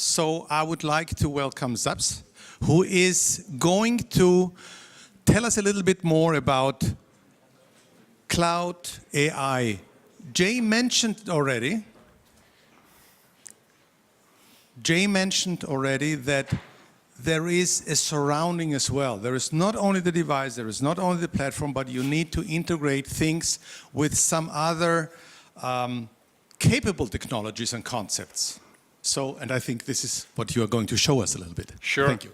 So I would like to welcome Zabs, who is going to tell us a little bit more about cloud AI. Jay mentioned already that there is a surrounding as well. There is not only the device, there is not only the platform, but you need to integrate things with some other capable technologies and concepts. So, and I think this is what you are going to show us a little bit. Sure. Thank you.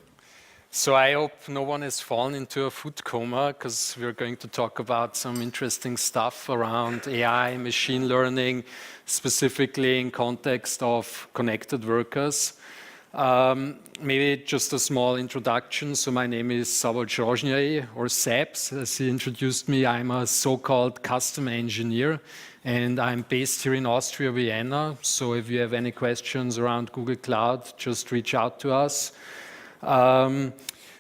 So I hope no one has fallen into a food coma, because we're going to talk about some interesting stuff around AI, machine learning, specifically in context of connected workers. Maybe just a small introduction. So my name is Szabolcs Rozsnyai, or Sabs, as he introduced me. I'm a so-called custom engineer, and I'm based here in Austria, Vienna. So if you have any questions around Google Cloud, just reach out to us.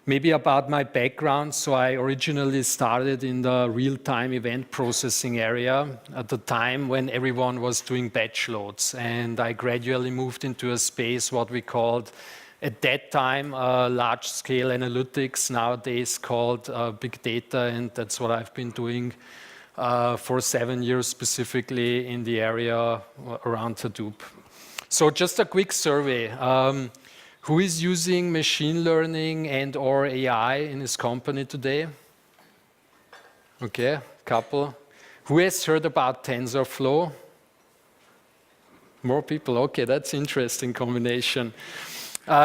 Maybe about my background. So I originally started in the real-time event processing area at the time when everyone was doing batch loads. And I gradually moved into a space what we called, at that time, large-scale analytics, nowadays called big data. And that's what I've been doing for 7 years, specifically in the area around Hadoop. So just a quick survey. Who is using machine learning and or AI in his company today? Okay, couple. Who has heard about TensorFlow? More people. Okay, that's interesting combination.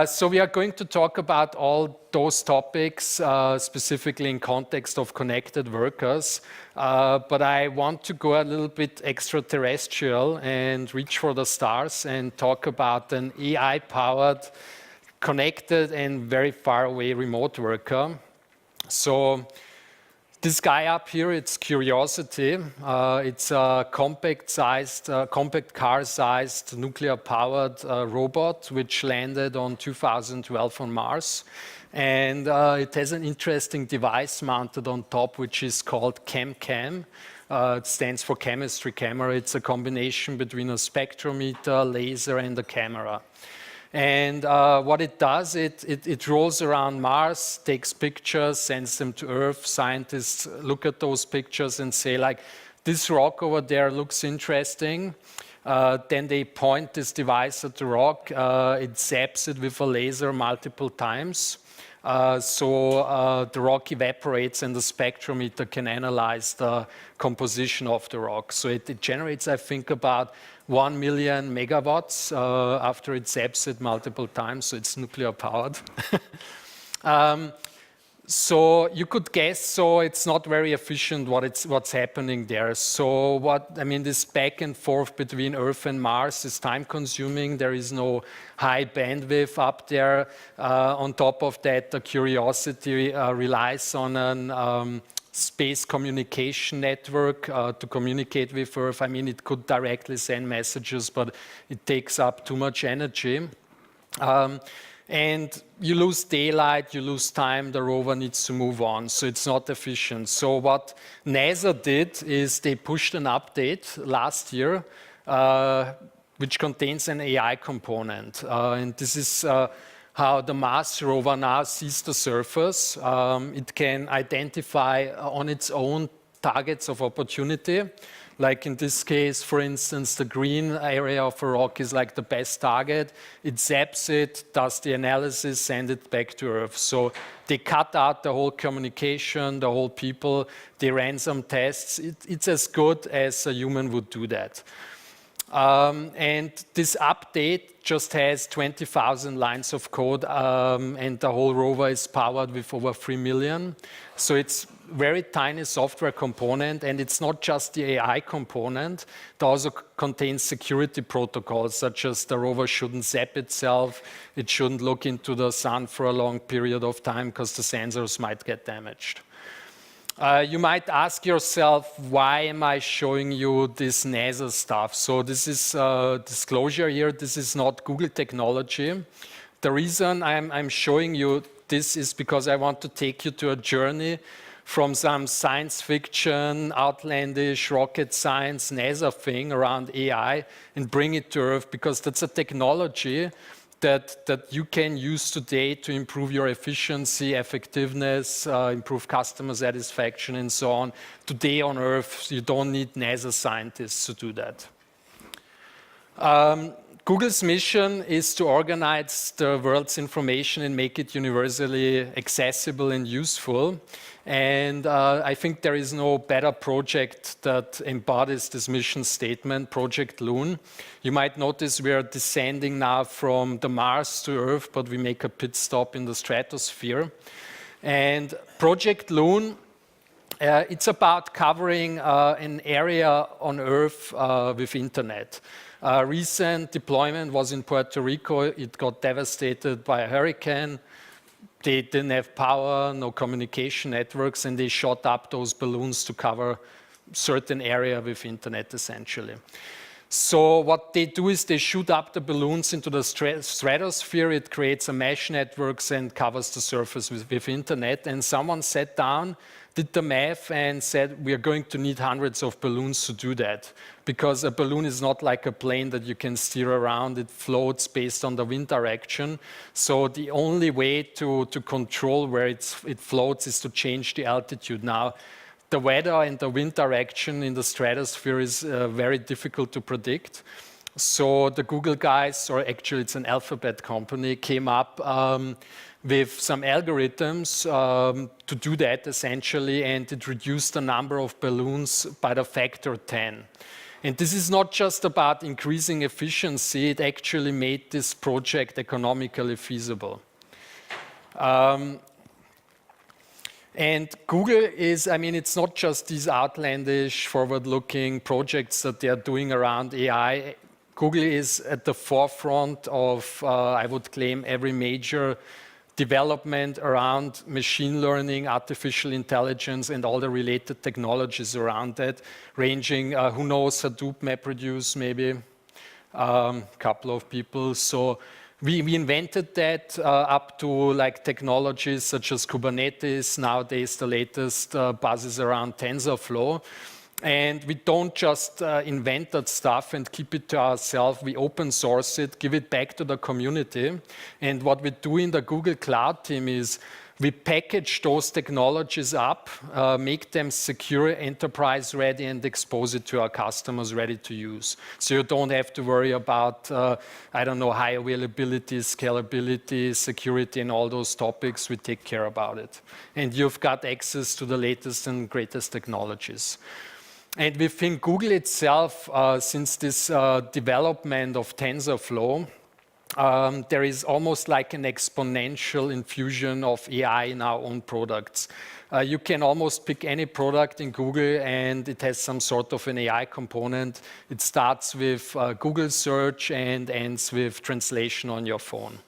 So we are going to talk about all those topics, specifically in context of connected workers. But I want to go a little bit extraterrestrial and reach for the stars and talk about an AI-powered connected and very far away remote worker. So this guy up here, it's Curiosity. It's a compact car-sized nuclear-powered robot which landed on 2012 on Mars. And it has an interesting device mounted on top which is called ChemCam. It stands for chemistry camera. It's a combination between a spectrometer, laser, and a camera. And what it does, it rolls around Mars, takes pictures, sends them to Earth. Scientists look at those pictures and say, like, this rock over there looks interesting. Then they point this device at the rock. It zaps it with a laser multiple times. So the rock evaporates and the spectrometer can analyze the composition of the rock. So it generates, I think, about 1 million megawatts after it zaps it multiple times, so it's nuclear powered. So you could guess, so it's not very efficient what's happening there. So this back and forth between Earth and Mars is time consuming. There is no high bandwidth up there. On top of that, the Curiosity relies on an space communication network to communicate with Earth. I mean, it could directly send messages, but it takes up too much energy. And you lose daylight, you lose time, the rover needs to move on, so it's not efficient. So what NASA did is they pushed an update last year, which contains an AI component. And this is how the Mars rover now sees the surface. It can identify on its own targets of opportunity. Like in this case, for instance, the green area of a rock is like the best target. It zaps it, does the analysis, sends it back to Earth. So they cut out the whole communication, the whole people. They ran some tests. It's as good as a human would do that. And this update just has 20,000 lines of code, and the whole rover is powered with over 3 million. So it's very tiny software component, and it's not just the AI component. It also contains security protocols, such as the rover shouldn't zap itself, it shouldn't look into the sun for a long period of time because the sensors might get damaged. You might ask yourself, why am I showing you this NASA stuff? So this is disclosure here. This is not Google technology. The reason I'm showing you this is because I want to take you to a journey from some science fiction, outlandish, rocket science, NASA thing around AI and bring it to Earth, because that's a technology that you can use today to improve your efficiency, effectiveness, improve customer satisfaction, and so on. Today on Earth, you don't need NASA scientists to do that. Google's mission is to organize the world's information and make it universally accessible and useful. And I think there is no better project that embodies this mission statement, Project Loon. You might notice we are descending now from the Mars to Earth, but we make a pit stop in the stratosphere. And Project Loon, it's about covering an area on Earth with internet. Recent deployment was in Puerto Rico. It got devastated by a hurricane. They didn't have power, no communication networks, and they shot up those balloons to cover certain area with internet, essentially. So what they do is they shoot up the balloons into the stratosphere. It creates a mesh networks and covers the surface with internet. And someone sat down, did the math, and said, we are going to need hundreds of balloons to do that. Because a balloon is not like a plane that you can steer around. It floats based on the wind direction. So the only way to control where it floats is to change the altitude. Now, the weather and the wind direction in the stratosphere is very difficult to predict. So the Google guys, or actually it's an Alphabet company, came up with some algorithms to do that essentially, and it reduced the number of balloons by the factor 10. And this is not just about increasing efficiency, it actually made this project economically feasible. And Google is, I mean, it's not just these outlandish, forward-looking projects that they are doing around AI. Google is at the forefront of, I would claim, every major development around machine learning, artificial intelligence, and all the related technologies around that, ranging, who knows, Hadoop MapReduce, maybe, a couple of people. So we invented that up to like technologies such as Kubernetes. Nowadays, the latest buzz is around TensorFlow. And we don't just invent that stuff and keep it to ourselves. We open source it, give it back to the community. And what we do in the Google Cloud team is we package those technologies up, make them secure, enterprise ready, and expose it to our customers ready to use. So you don't have to worry about, I don't know, high availability, scalability, security, and all those topics. We take care about it. And you've got access to the latest and greatest technologies. And within Google itself, since this development of TensorFlow, there is almost like an exponential infusion of AI in our own products. You can almost pick any product in Google and it has some sort of an AI component. It starts with Google search and ends with translation on your phone.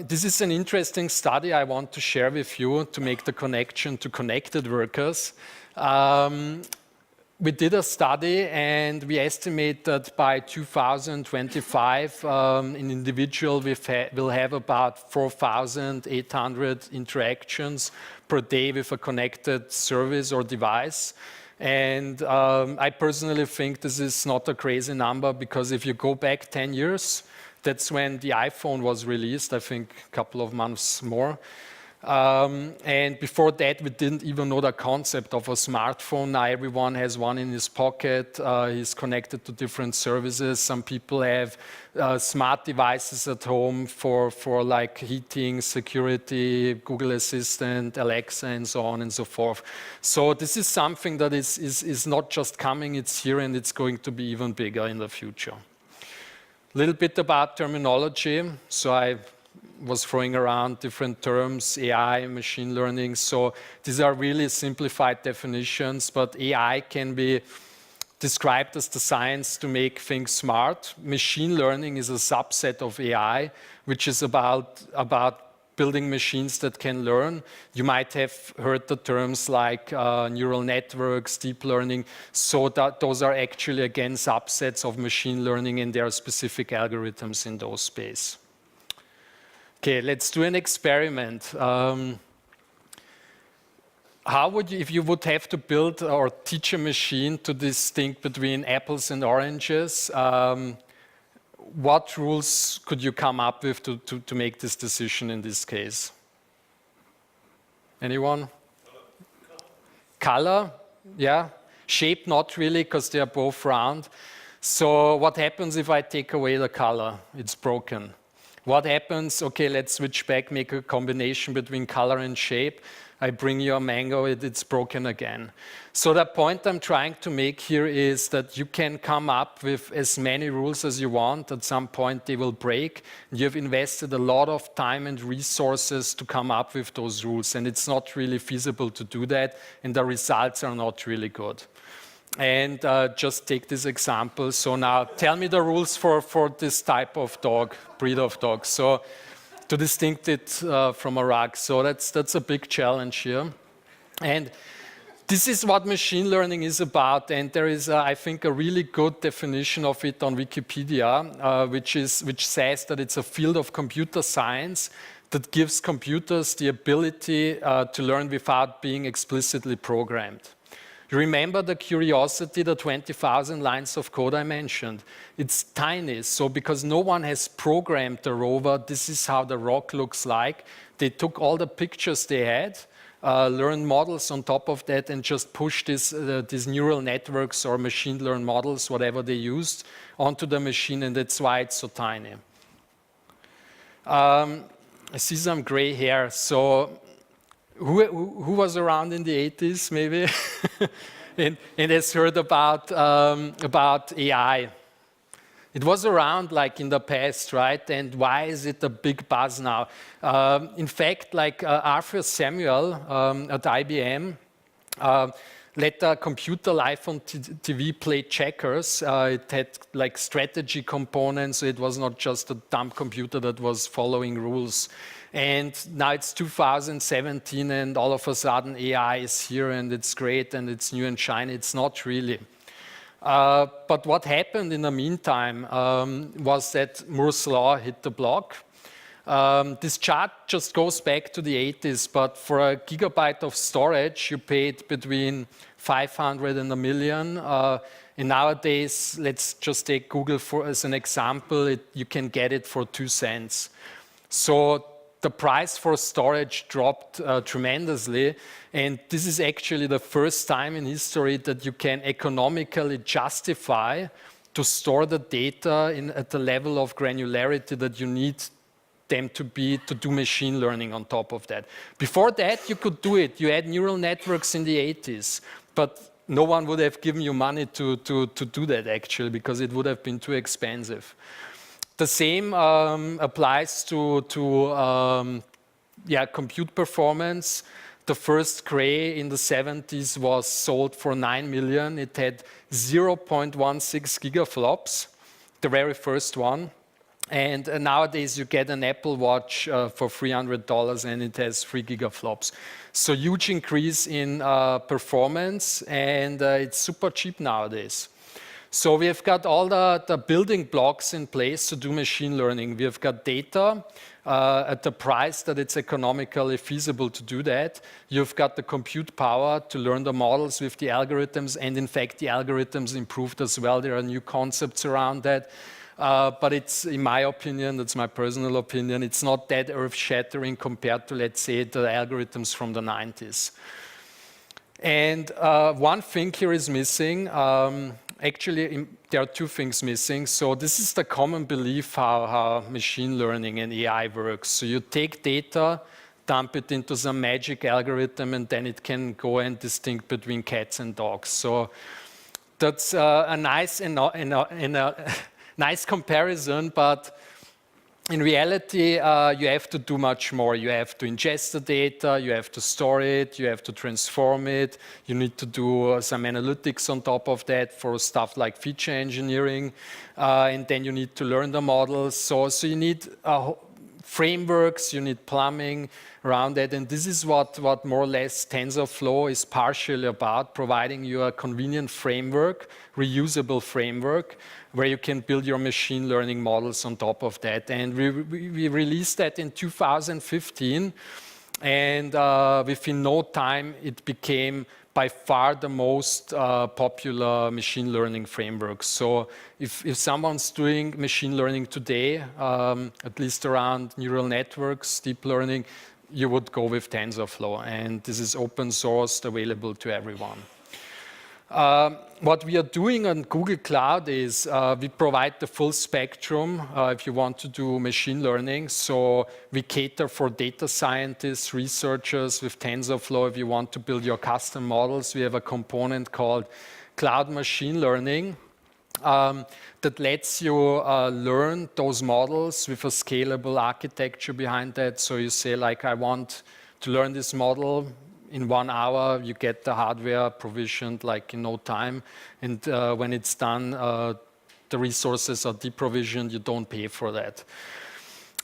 This is an interesting study I want to share with you to make the connection to connected workers. We did a study and we estimate that by 2025, an individual will have about 4,800 interactions per day with a connected service or device. And I personally think this is not a crazy number, because if you go back 10 years, that's when the iPhone was released, I think a couple of months more. And before that, we didn't even know the concept of a smartphone. Now everyone has one in his pocket. He's connected to different services. Some people have smart devices at home for like heating, security, Google Assistant, Alexa, and so on and so forth. So this is something that is not just coming, it's here, and it's going to be even bigger in the future. A little bit about terminology. So I was throwing around different terms, AI, machine learning. So these are really simplified definitions, but AI can be described as the science to make things smart. Machine learning is a subset of AI, which is about building machines that can learn. You might have heard the terms like neural networks, deep learning. So those are actually, again, subsets of machine learning, and there are specific algorithms in those space. Okay, let's do an experiment. How would you, if you would have to build or teach a machine to distinguish between apples and oranges, what rules could you come up with to make this decision in this case? Anyone? Color, yeah. Shape, not really, because they are both round. So what happens if I take away the color? It's broken. What happens, okay, let's switch back, make a combination between color and shape. I bring you a mango, it's broken again. So the point I'm trying to make here is that you can come up with as many rules as you want. At some point they will break. You've invested a lot of time and resources to come up with those rules, and it's not really feasible to do that, and the results are not really good. And just take this example. So now tell me the rules for this type of dog, breed of dog. So to distinct it from a rug. So that's a big challenge here. And this is what machine learning is about. And there is, I think, a really good definition of it on Wikipedia, which says that it's a field of computer science that gives computers the ability to learn without being explicitly programmed. You remember the curiosity, the 20,000 lines of code I mentioned? It's tiny, so because no one has programmed the rover, this is how the rock looks like. They took all the pictures they had, learned models on top of that, and just pushed these neural networks or machine learned models, whatever they used, onto the machine, and that's why it's so tiny. I see some gray hair, so who was around in the 80s, maybe, and has heard about AI? It was around like in the past, right? And why is it a big buzz now? In fact, like Arthur Samuel at IBM let a computer live on TV play checkers. It had like strategy components, so it was not just a dumb computer that was following rules. And now it's 2017 and all of a sudden AI is here and it's great and it's new and shiny. It's not really. But what happened in the meantime was that Moore's law hit the block. This chart just goes back to the 80s, but for a gigabyte of storage, you paid between 500 and a million. And nowadays, let's just take Google as an example, you can get it for 2 cents. So the price for storage dropped tremendously, and this is actually the first time in history that you can economically justify to store the data at the level of granularity that you need them to do machine learning on top of that. Before that, you could do it. You had neural networks in the 80s, but no one would have given you money to do that actually, because it would have been too expensive. The same applies to compute performance. The first Cray in the 70s was sold for 9 million. It had 0.16 gigaflops, the very first one. And nowadays you get an Apple Watch for $300 and it has 3 gigaflops. So huge increase in performance, and it's super cheap nowadays. So we have got all the building blocks in place to do machine learning. We have got data at the price that it's economically feasible to do that. You've got the compute power to learn the models with the algorithms, and in fact the algorithms improved as well. There are new concepts around that. But it's, in my opinion, that's my personal opinion, it's not that earth-shattering compared to, let's say, the algorithms from the 90s. And one thing here is missing. Actually, there are 2 things missing. So this is the common belief how machine learning and AI works. So you take data, dump it into some magic algorithm, and then it can go and distinct between cats and dogs. So that's a nice nice comparison, but in reality, you have to do much more. You have to ingest the data, you have to store it, you have to transform it, you need to do some analytics on top of that for stuff like feature engineering, and then you need to learn the models. So you need frameworks, you need plumbing around that, and this is what more or less TensorFlow is partially about, providing you a convenient framework, reusable framework, where you can build your machine learning models on top of that. And we released that in 2015, and within no time it became by far the most popular machine learning framework. So if someone's doing machine learning today, at least around neural networks, deep learning, you would go with TensorFlow. And this is open sourced, available to everyone. What we are doing on Google Cloud is we provide the full spectrum if you want to do machine learning. So we cater for data scientists, researchers with TensorFlow. If you want to build your custom models, we have a component called Cloud Machine Learning that lets you learn those models with a scalable architecture behind that. So you say, like, I want to learn this model. In 1 hour, you get the hardware provisioned like in no time. And when it's done, the resources are deprovisioned. You don't pay for that.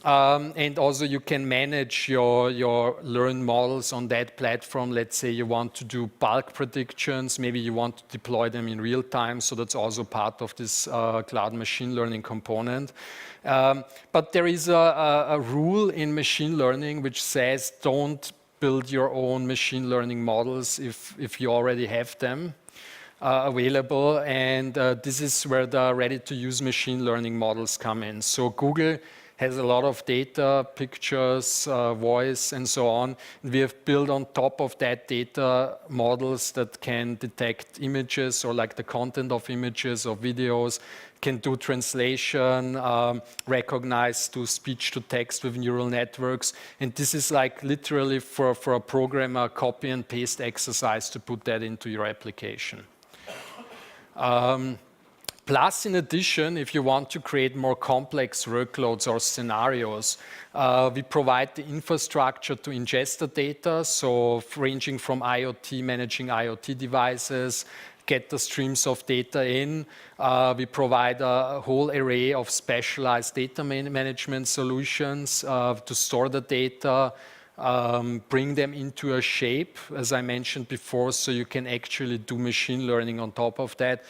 And also, you can manage your learned models on that platform. Let's say you want to do bulk predictions. Maybe you want to deploy them in real time. So that's also part of this cloud machine learning component. But there is a rule in machine learning which says don't build your own machine learning models if you already have them available. And this is where the ready-to-use machine learning models come in. So Google has a lot of data, pictures, voice, and so on. And we have built on top of that data models that can detect images or like the content of images or videos, can do translation, recognize to speech to text with neural networks. And this is like literally for a programmer, copy and paste exercise to put that into your application. Plus, in addition, if you want to create more complex workloads or scenarios, we provide the infrastructure to ingest the data, so ranging from IoT, managing IoT devices, get the streams of data in. We provide a whole array of specialized data management solutions to store the data, bring them into a shape, as I mentioned before, so you can actually do machine learning on top of that.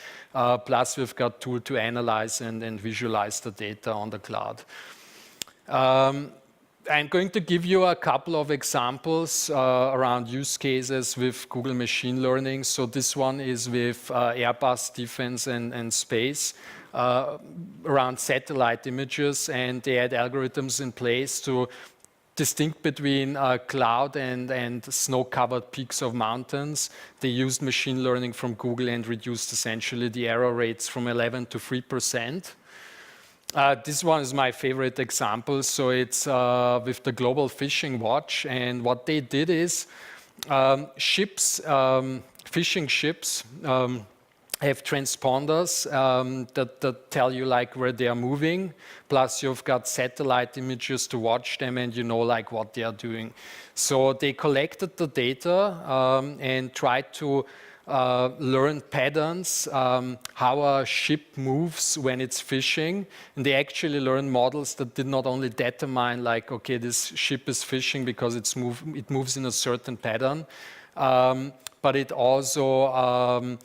Plus, we've got tool to analyze and visualize the data on the cloud. I'm going to give you a couple of examples around use cases with Google Machine Learning. So this one is with Airbus Defense and Space around satellite images, and they had algorithms in place to distinct between cloud and snow-covered peaks of mountains. They used machine learning from Google and reduced essentially the error rates from 11 to 3%. This one is my favorite example. So it's with the Global Fishing Watch. And what they did is fishing ships, have transponders that tell you like where they are moving. Plus you've got satellite images to watch them and you know like what they are doing. So they collected the data and tried to learn patterns, how a ship moves when it's fishing. And they actually learned models that did not only determine like, okay, this ship is fishing because it moves in a certain pattern, but it also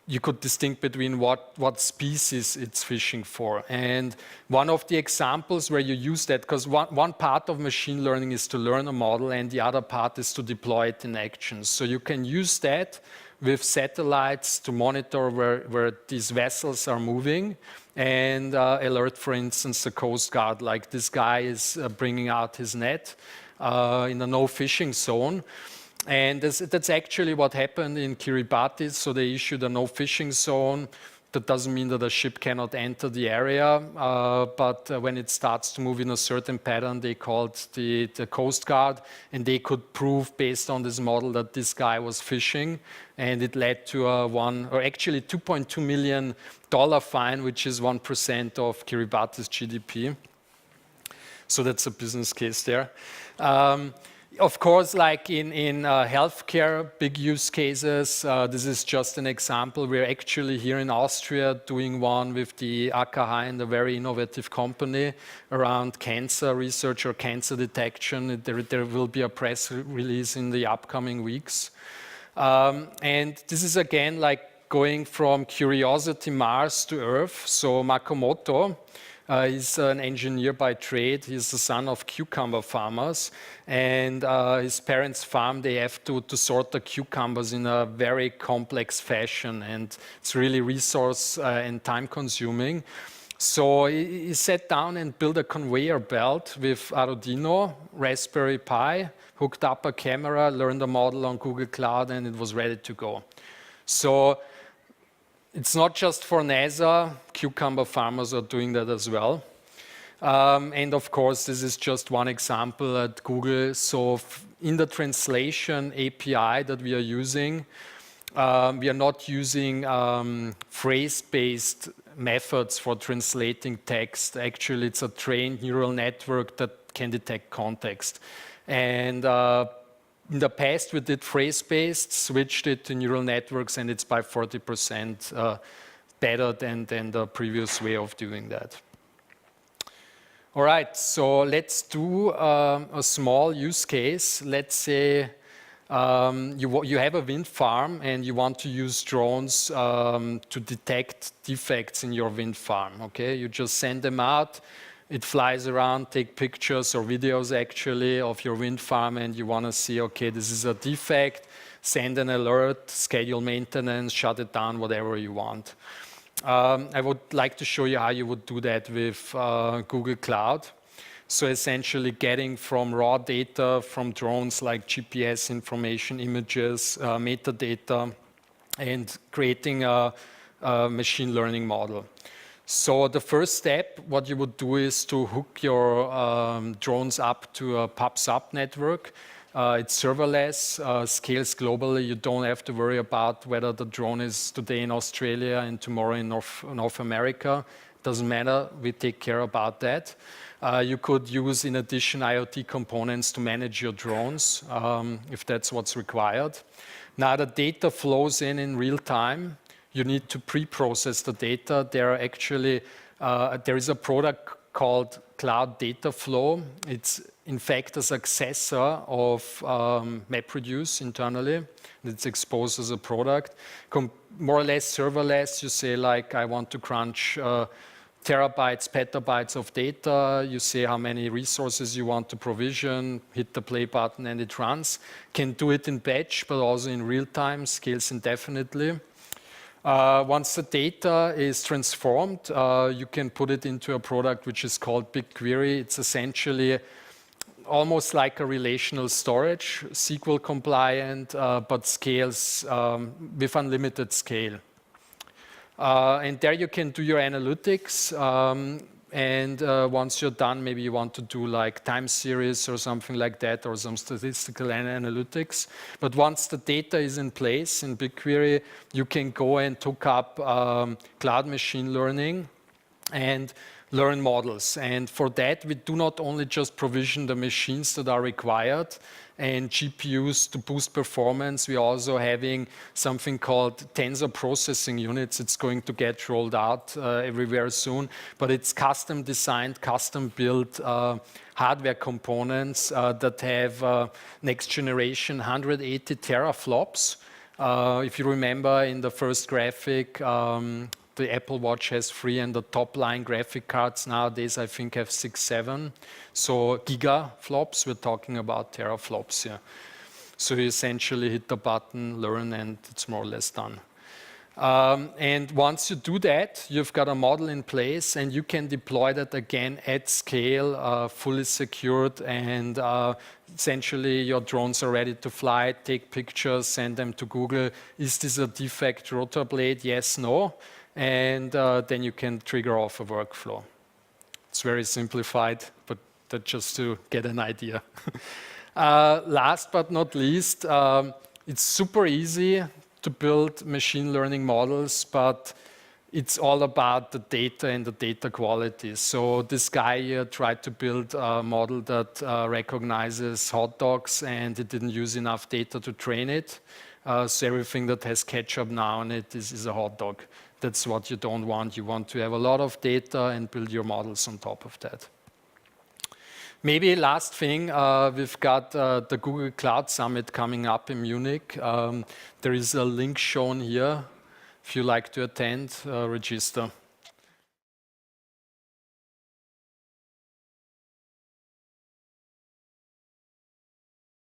you could distinguish between what species it's fishing for. And one of the examples where you use that, because one part of machine learning is to learn a model and the other part is to deploy it in action. So you can use that with satellites to monitor where these vessels are moving and alert, for instance, the Coast Guard, like this guy is bringing out his net in a no fishing zone. And that's actually what happened in Kiribati. So they issued a no fishing zone. That doesn't mean that a ship cannot enter the area, but when it starts to move in a certain pattern, they called the Coast Guard, and they could prove based on this model that this guy was fishing, and it led to actually $2.2 million fine, which is 1% of Kiribati's GDP. So that's a business case there. Of course, like in healthcare, big use cases, this is just an example. We're actually here in Austria doing one with the AKH and a very innovative company around cancer research or cancer detection. There will be a press release in the upcoming weeks. And this is again like going from Curiosity Mars to Earth. So Makomoto, He's an engineer by trade. He's the son of cucumber farmers. And his parents' farm, they have to sort the cucumbers in a very complex fashion. And it's really resource and time consuming. So he sat down and built a conveyor belt with Arduino, Raspberry Pi, hooked up a camera, learned a model on Google Cloud, and it was ready to go. So it's not just for NASA, cucumber farmers are doing that as well. And of course, this is just one example at Google. So in the translation API that we are using, we are not using phrase-based methods for translating text. Actually, it's a trained neural network that can detect context. And in the past, we did phrase-based, switched it to neural networks, and it's by 40% better than the previous way of doing that. All right, so let's do a small use case. Let's say you have a wind farm and you want to use drones to detect defects in your wind farm, okay? You just send them out, it flies around, take pictures or videos actually of your wind farm, and you want to see, okay, this is a defect, send an alert, schedule maintenance, shut it down, whatever you want. I would like to show you how you would do that with Google Cloud. So essentially getting from raw data from drones like GPS information, images, metadata, and creating a machine learning model. So the first step, what you would do is to hook your drones up to a pub/sub network. It's serverless, scales globally. You don't have to worry about whether the drone is today in Australia and tomorrow in North America. Doesn't matter, we take care about that. You could use, in addition, IoT components to manage your drones, if that's what's required. Now, the data flows in real time. You need to pre-process the data. There is a product called Cloud Data Flow. It's, in fact, a successor of MapReduce internally. It's exposed as a product. More or less serverless. You say, like, I want to crunch terabytes, petabytes of data. You say how many resources you want to provision, hit the play button, and it runs. Can do it in batch, but also in real time, scales indefinitely. Once the data is transformed, you can put it into a product which is called BigQuery. It's essentially almost like a relational storage, SQL compliant, but scales with unlimited scale. And there you can do your analytics. And once you're done, maybe you want to do like time series or something like that, or some statistical analytics. But once the data is in place in BigQuery, you can go and hook up cloud machine learning and learn models. And for that, we do not only just provision the machines that are required and GPUs to boost performance, we're also having something called tensor processing units. It's going to get rolled out everywhere soon, but it's custom designed, custom built hardware components that have next generation 180 teraflops. If you remember in the first graphic, the Apple Watch has 3, and the top line graphic cards nowadays I think have 6, 7. So gigaflops, we're talking about teraflops here. So you essentially hit the button, learn, and it's more or less done. And once you do that, you've got a model in place, and you can deploy that again at scale, fully secured, and essentially your drones are ready to fly, take pictures, send them to Google. Is this a defect rotor blade? Yes, no. And then you can trigger off a workflow. It's very simplified, but that's just to get an idea. Last but not least, it's super easy to build machine learning models, but it's all about the data and the data quality. So this guy here tried to build a model that recognizes hot dogs, and it didn't use enough data to train it. So everything that has ketchup now on it is a hot dog. That's what you don't want. You want to have a lot of data and build your models on top of that. Maybe last thing, we've got the Google Cloud Summit coming up in Munich. There is a link shown here. If you like to attend, register.